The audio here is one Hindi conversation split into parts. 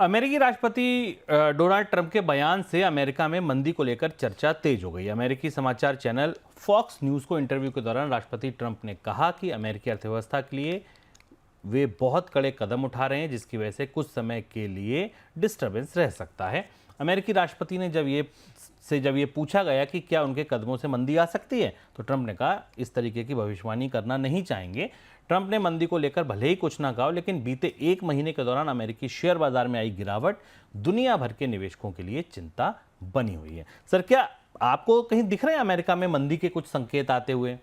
अमेरिकी राष्ट्रपति डोनाल्ड ट्रंप के बयान से अमेरिका में मंदी को लेकर चर्चा तेज हो गई। अमेरिकी समाचार चैनल फॉक्स न्यूज़ को इंटरव्यू के दौरान राष्ट्रपति ट्रंप ने कहा कि अमेरिकी अर्थव्यवस्था के लिए वे बहुत कड़े कदम उठा रहे हैं, जिसकी वजह से कुछ समय के लिए डिस्टर्बेंस रह सकता है। अमेरिकी राष्ट्रपति ने जब ये पूछा गया कि क्या उनके कदमों से मंदी आ सकती है, तो ट्रंप ने कहा इस तरीके की भविष्यवाणी करना नहीं चाहेंगे। ट्रंप ने मंदी को लेकर भले ही कुछ ना कहा, लेकिन बीते एक महीने के दौरान अमेरिकी शेयर बाजार में आई गिरावट दुनिया भर के निवेशकों के लिए चिंता बनी हुई है। सर, क्या आपको कहीं दिख रहे हैं अमेरिका में मंदी के कुछ संकेत आते हुए?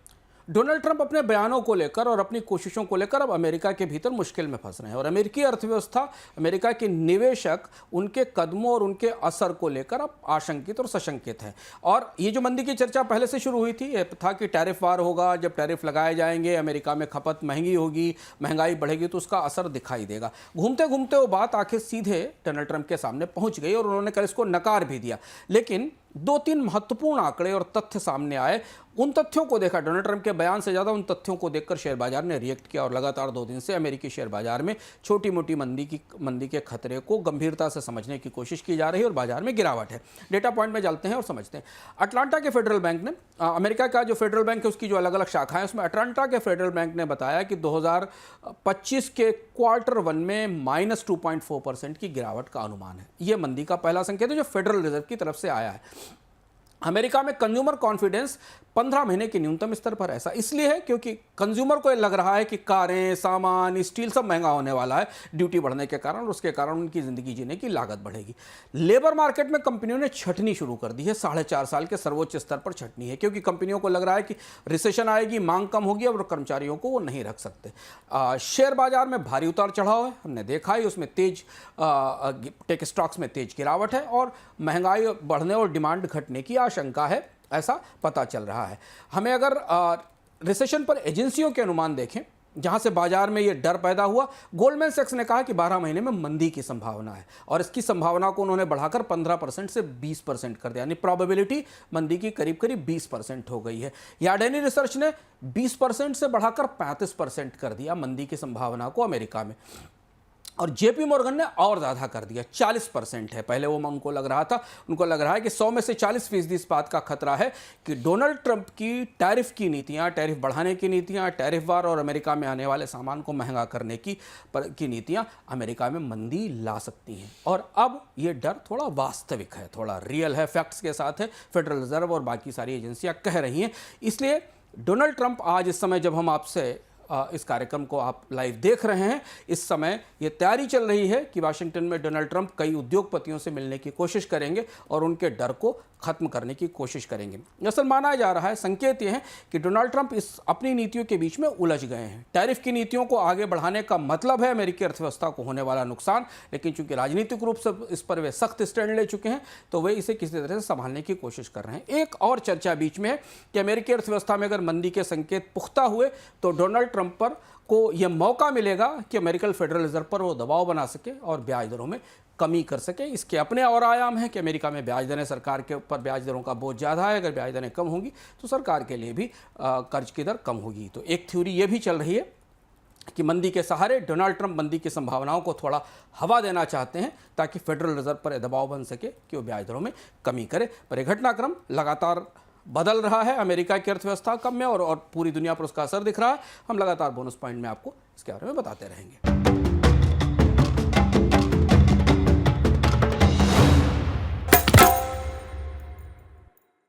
डोनाल्ड ट्रंप अपने बयानों को लेकर और अपनी कोशिशों को लेकर अब अमेरिका के भीतर मुश्किल में फंस रहे हैं और अमेरिकी अर्थव्यवस्था, अमेरिका के निवेशक उनके कदमों और उनके असर को लेकर अब आशंकित और सशंकित हैं। और ये जो मंदी की चर्चा पहले से शुरू हुई थी, ये था कि टैरिफ वार होगा, जब टैरिफ लगाए जाएंगे अमेरिका में खपत महंगी होगी, महंगाई बढ़ेगी तो उसका असर दिखाई देगा। घूमते घूमते वो बात आखिर सीधे डोनाल्ड ट्रंप के सामने पहुंच गई और उन्होंने कल इसको नकार भी दिया। लेकिन दो तीन महत्वपूर्ण आंकड़े और तथ्य सामने आए। उन तथ्यों को देखा, डोनाल्ड ट्रंप के बयान से ज़्यादा उन तथ्यों को देखकर शेयर बाजार ने रिएक्ट किया और लगातार 2 दिन से अमेरिकी शेयर बाजार में छोटी मोटी मंदी के खतरे को गंभीरता से समझने की कोशिश की जा रही है और बाजार में गिरावट है। डेटा पॉइंट में चलते हैं और समझते हैं। अटलांटा के फेडरल बैंक ने, अमेरिका का जो फेडरल बैंक है उसकी जो अलग अलग शाखाएं, उसमें अटलांटा के फेडरल बैंक ने बताया कि 2025 के Q1 में -2.4% की गिरावट का अनुमान है। यह मंदी का पहला संकेत है जो फेडरल रिजर्व की तरफ से आया है। अमेरिका में कंज्यूमर कॉन्फिडेंस 15 महीने के न्यूनतम स्तर पर, ऐसा इसलिए है क्योंकि कंज्यूमर को लग रहा है कि कारें, सामान, स्टील सब महंगा होने वाला है ड्यूटी बढ़ने के कारण, और उसके कारण उनकी ज़िंदगी जीने की लागत बढ़ेगी। लेबर मार्केट में कंपनियों ने छटनी शुरू कर दी है, 4.5 साल के सर्वोच्च स्तर पर छटनी है, क्योंकि कंपनियों को लग रहा है कि रिसेशन आएगी, मांग कम होगी और कर्मचारियों को वो नहीं रख सकते। शेयर बाजार में भारी उतार चढ़ाव है, हमने देखा है, उसमें तेज टेक स्टॉक्स में तेज गिरावट है और महंगाई बढ़ने और डिमांड घटने की आशंका है, ऐसा पता चल रहा है। हमें अगर रिसेशन पर एजेंसियों के अनुमान देखें, जहां से बाजार में ये डर पैदा हुआ, गोल्डमैन सैक्स ने कहा कि 12 महीने में मंदी की संभावना है और इसकी संभावना को उन्होंने बढ़ाकर 15% से 20% कर दिया, यानी प्रोबेबिलिटी मंदी की करीब करीब 20% हो गई है। यार्डेनी रिसर्च ने 20% से बढ़ाकर 35% कर दिया मंदी की संभावना को अमेरिका में, और जेपी मॉर्गन ने और ज़्यादा कर दिया, 40% है। पहले वो उनको लग रहा है कि 100 में से 40% इस बात का खतरा है कि डोनाल्ड ट्रंप की टैरिफ की नीतियाँ, टैरिफ बढ़ाने की नीतियाँ, टैरिफ वार और अमेरिका में आने वाले सामान को महंगा करने की नीतियाँ अमेरिका में मंदी ला सकती हैं। और अब ये डर थोड़ा वास्तविक है, थोड़ा रियल है, फैक्ट्स के साथ है, फेडरल रिजर्व और बाकी सारी एजेंसियाँ कह रही हैं। इसलिए डोनाल्ड ट्रंप आज, इस समय जब हम आपसे इस कार्यक्रम को आप लाइव देख रहे हैं, इस समय ये तैयारी चल रही है कि वाशिंगटन में डोनाल्ड ट्रंप कई उद्योगपतियों से मिलने की कोशिश करेंगे और उनके डर को खत्म करने की कोशिश करेंगे। असल माना जा रहा है, संकेत ये है कि डोनाल्ड ट्रंप इस अपनी नीतियों के बीच में उलझ गए हैं। टैरिफ की नीतियों को आगे बढ़ाने का मतलब है अमेरिकी अर्थव्यवस्था को होने वाला नुकसान, लेकिन चूंकि राजनीतिक रूप से इस पर वे सख्त स्टैंड ले चुके हैं तो वे इसे किसी तरह से संभालने की कोशिश कर रहे हैं। एक और चर्चा बीच में है कि अमेरिकी अर्थव्यवस्था में अगर मंदी के संकेत पुख्ता हुए तो डोनाल्ड ट्रंप पर को यह मौका मिलेगा कि अमेरिकन फेडरल रिजर्व पर वो दबाव बना सके और ब्याज दरों में कमी कर सके। इसके अपने और आयाम हैं कि अमेरिका में ब्याज दरें, सरकार के ऊपर ब्याज दरों का बोझ ज़्यादा है, अगर ब्याज दरें कम होंगी तो सरकार के लिए भी कर्ज की दर कम होगी। तो एक थ्योरी ये भी चल रही है कि मंदी के सहारे डोनाल्ड ट्रंप मंदी की संभावनाओं को थोड़ा हवा देना चाहते हैं ताकि फेडरल रिजर्व पर दबाव बन सके कि वो ब्याज दरों में कमी करे। पर यह घटनाक्रम लगातार बदल रहा है अमेरिका की अर्थव्यवस्था कम में और पूरी दुनिया पर उसका असर दिख रहा है। हम लगातार बोनस पॉइंट में आपको इसके बारे में बताते रहेंगे।